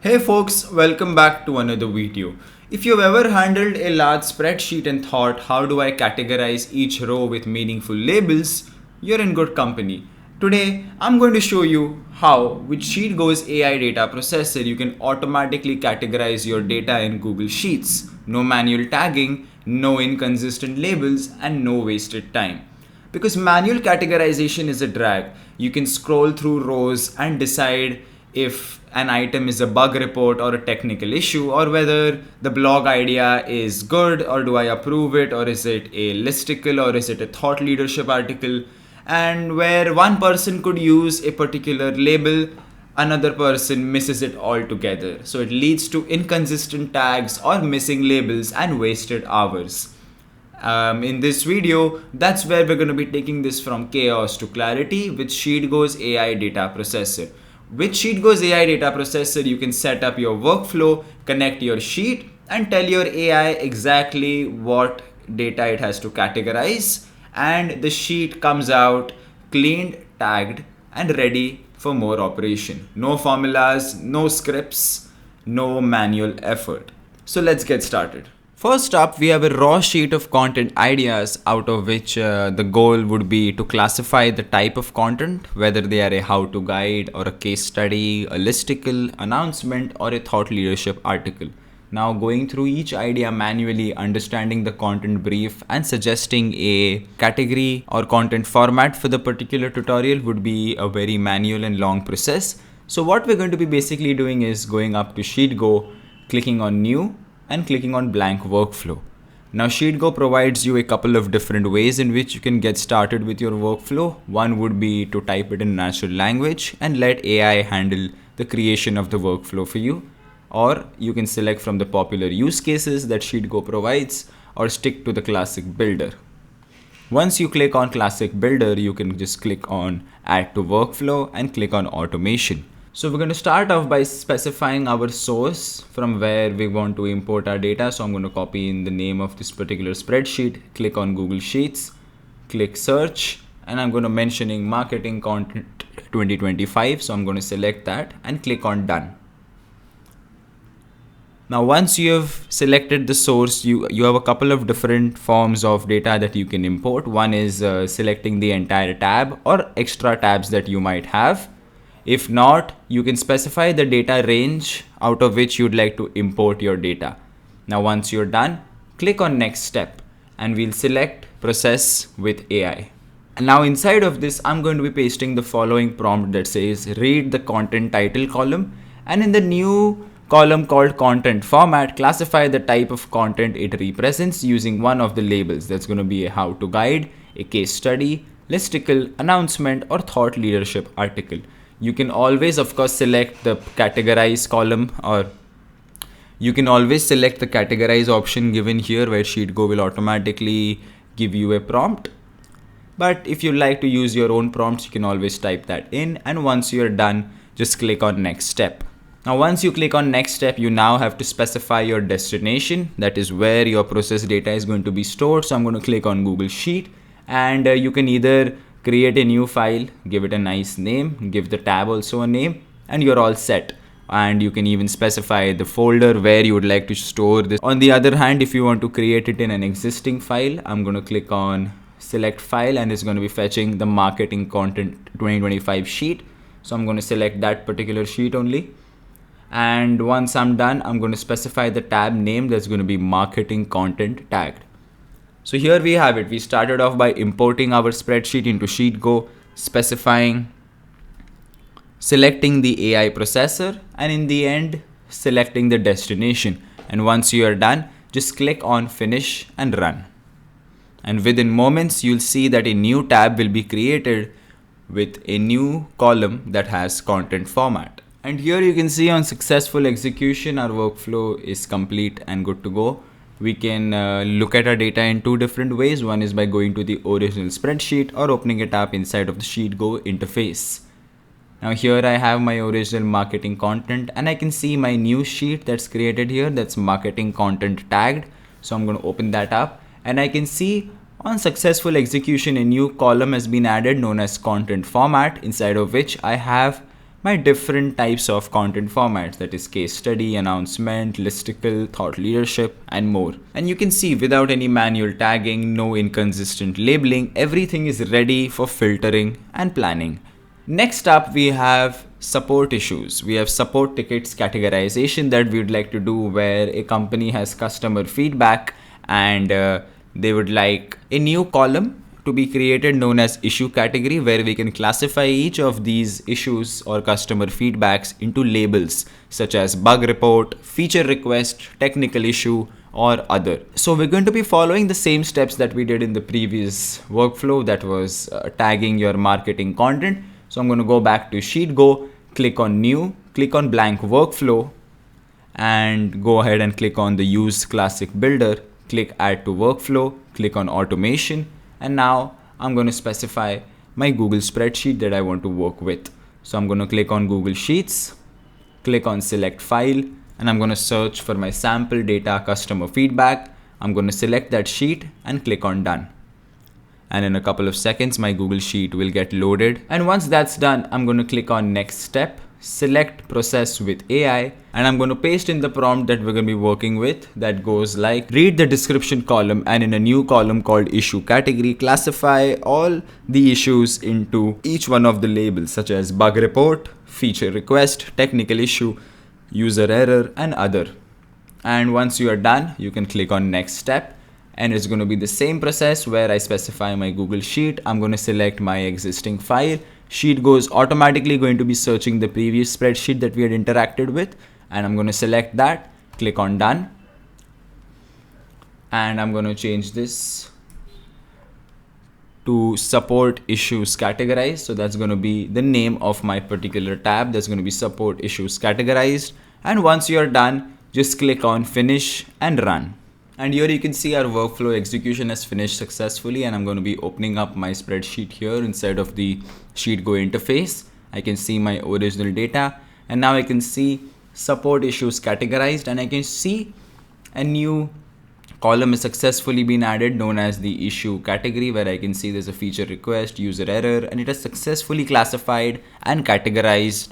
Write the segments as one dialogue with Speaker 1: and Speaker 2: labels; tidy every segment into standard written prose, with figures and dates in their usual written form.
Speaker 1: Hey folks, welcome back to another video. If you've ever handled a large spreadsheet and thought, how do I categorize each row with meaningful labels, you're in good company. Today, I'm going to show you how, with Sheetgo's AI data processor, you can automatically categorize your data in Google Sheets. No manual tagging, no inconsistent labels, and no wasted time. Because manual categorization is a drag. You can scroll through rows and decide if an item is a bug report or a technical issue, or whether the blog idea is good, or do I approve it, or is it a listicle, or is it a thought leadership article. And where one person could use a particular label, another person misses it altogether. So it leads to inconsistent tags or missing labels and wasted hours. In this video, that's where we're going to be taking this from chaos to clarity with Sheetgo's AI data processor. With Sheetgo's AI data processor, you can set up your workflow, connect your sheet, and tell your AI exactly what data it has to categorize, and the sheet comes out cleaned, tagged, and ready for more operation. No formulas, no scripts, no manual effort. So let's get started. First up, we have a raw sheet of content ideas, out of which the goal would be to classify the type of content, whether they are a how-to guide or a case study, a listicle, announcement, or a thought leadership article. Now, going through each idea manually, understanding the content brief, and suggesting a category or content format for the particular tutorial would be a very manual and long process. So what we're going to be basically doing is going up to Sheetgo, clicking on New, and clicking on blank workflow. Now Sheetgo provides you a couple of different ways in which you can get started with your workflow. One would be to type it in natural language and let AI handle the creation of the workflow for you. Or you can select from the popular use cases that Sheetgo provides, or stick to the classic builder. Once you click on classic builder, you can just click on add to workflow and click on automation. So we're going to start off by specifying our source from where we want to import our data. So I'm going to copy in the name of this particular spreadsheet, click on Google Sheets, click search, and I'm going to mentioning marketing content 2025. So I'm going to select that and click on done. Now once you have selected the source, you have a couple of different forms of data that you can import. One is selecting the entire tab or extra tabs that you might have. If not, you can specify the data range out of which you'd like to import your data. Now once you're done, click on next step and we'll select process with AI. And now inside of this, I'm going to be pasting the following prompt that says read the content title column, and in the new column called content format, classify the type of content it represents using one of the labels. That's going to be a how to guide, a case study, listicle, announcement, or thought leadership article. You can always, of course, select the categorize column, or you can always select the categorize option given here, where Sheetgo will automatically give you a prompt. But if you like to use your own prompts, you can always type that in. And once you're done, just click on next step. Now, once you click on next step, you now have to specify your destination. That is where your process data is going to be stored. So I'm going to click on Google Sheet, and you can either create a new file, give it a nice name, give the tab also a name, and you're all set. And you can even specify the folder where you would like to store this. On the other hand, if you want to create it in an existing file, I'm going to click on select file, and it's going to be fetching the marketing content 2025 sheet. So I'm going to select that particular sheet only. And once I'm done, I'm going to specify the tab name that's going to be marketing content tagged. So here we have it. We started off by importing our spreadsheet into Sheetgo, specifying, selecting the AI processor, and in the end, selecting the destination. And once you are done, just click on finish and run. And within moments, you'll see that a new tab will be created with a new column that has content format. And here you can see on successful execution, our workflow is complete and good to go. We can look at our data in two different ways. One is by going to the original spreadsheet or opening it up inside of the Sheetgo interface. Now here I have my original marketing content, and I can see my new sheet that's created here, that's marketing content tagged. So I'm going to open that up, and I can see on successful execution, a new column has been added known as content format, inside of which I have my different types of content formats, that is case study, announcement, listicle, thought leadership, and more. And you can see without any manual tagging, no inconsistent labeling, everything is ready for filtering and planning. Next up, we have support issues. We have support tickets categorization that we would like to do, where a company has customer feedback and they would like a new column to be created known as issue category, where we can classify each of these issues or customer feedbacks into labels such as bug report, feature request, technical issue, or other. So we're going to be following the same steps that we did in the previous workflow, that was tagging your marketing content. So I'm going to go back to Sheetgo, click on new, click on blank workflow, and go ahead and click on the use classic builder, click add to workflow, click on automation, and now I'm going to specify my Google spreadsheet that I want to work with. So I'm going to click on Google Sheets, click on select file, and I'm going to search for my sample data customer feedback. I'm going to select that sheet and click on done. And in a couple of seconds, my Google Sheet will get loaded. And once that's done, I'm going to click on next step, select process with AI, and I'm going to paste in the prompt that we're going to be working with, that goes like, read the description column and in a new column called issue category, classify all the issues into each one of the labels such as bug report, feature request, technical issue, user error, and other. And once you are done, you can click on next step. And it's going to be the same process where I specify my Google Sheet. I'm going to select my existing file. Sheetgo is automatically going to be searching the previous spreadsheet that we had interacted with. And I'm going to select that, click on done. And I'm going to change this to support issues categorized. So that's going to be the name of my particular tab. That's going to be support issues categorized. And once you're done, just click on finish and run. And here you can see our workflow execution has finished successfully, and I'm going to be opening up my spreadsheet here inside of the Sheetgo interface. I can see my original data, and now I can see support issues categorized, and I can see a new column is successfully been added known as the issue category, where I can see there's a feature request, user error, and it has successfully classified and categorized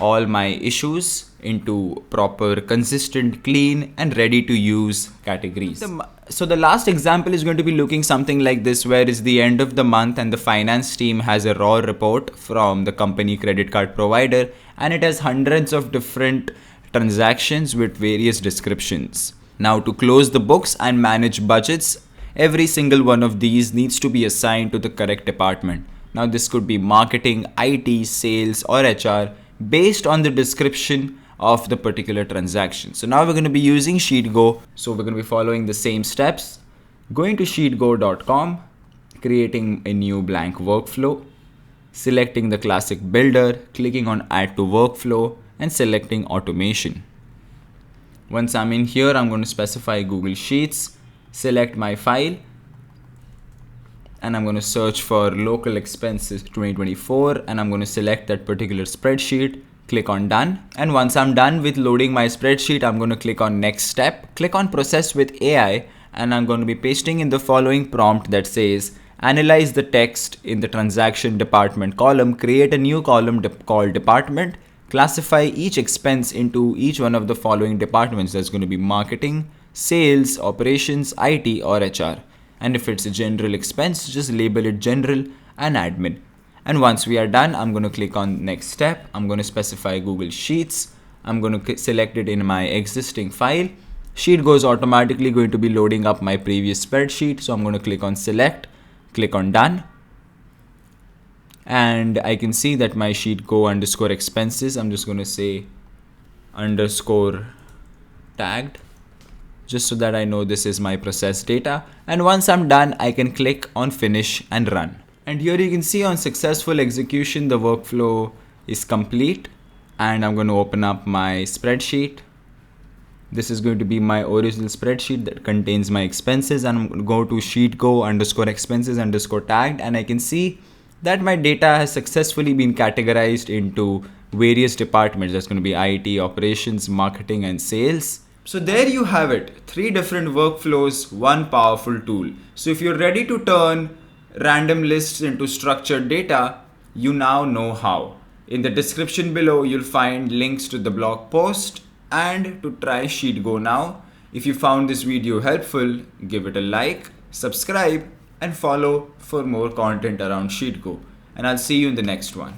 Speaker 1: all my issues into proper, consistent, clean, and ready to use categories. So the last example is going to be looking something like this, where it's the end of the month and the finance team has a raw report from the company credit card provider, and it has hundreds of different transactions with various descriptions. Now, to close the books and manage budgets, every single one of these needs to be assigned to the correct department. Now, this could be marketing, IT, sales, or HR, based on the description of the particular transaction. So now we're going to be using Sheetgo. So we're going to be following the same steps, going to sheetgo.com, creating a new blank workflow, selecting the classic builder, clicking on add to workflow, and selecting automation. Once I'm in here, I'm going to specify Google Sheets, select my file, and I'm going to search for local expenses 2024, and I'm going to select that particular spreadsheet, click on done. And once I'm done with loading my spreadsheet, I'm going to click on next step, click on process with AI, and I'm going to be pasting in the following prompt that says, analyze the text in the transaction department column, create a new column called department, classify each expense into each one of the following departments. That's going to be marketing, sales, operations, IT, or HR. And if it's a general expense, just label it general and admin. And once we are done, I'm going to click on next step. I'm going to specify Google Sheets. I'm going to select it in my existing file. Sheetgo is automatically going to be loading up my previous spreadsheet. So I'm going to click on select, click on done. And I can see that my Sheetgo underscore expenses, I'm just going to say underscore tagged, just so that I know this is my process data. And once I'm done, I can click on finish and run. And here you can see on successful execution, the workflow is complete. And I'm going to open up my spreadsheet. This is going to be my original spreadsheet that contains my expenses. And I'm going to go to Sheetgo underscore expenses underscore tagged. And I can see that my data has successfully been categorized into various departments. That's going to be IT, operations, marketing, and sales. So there you have it, 3 different workflows, 1 powerful tool. So if you're ready to turn random lists into structured data, you now know how. In the description below, you'll find links to the blog post and to try Sheetgo now. If you found this video helpful, give it a like, subscribe, and follow for more content around Sheetgo. And I'll see you in the next one.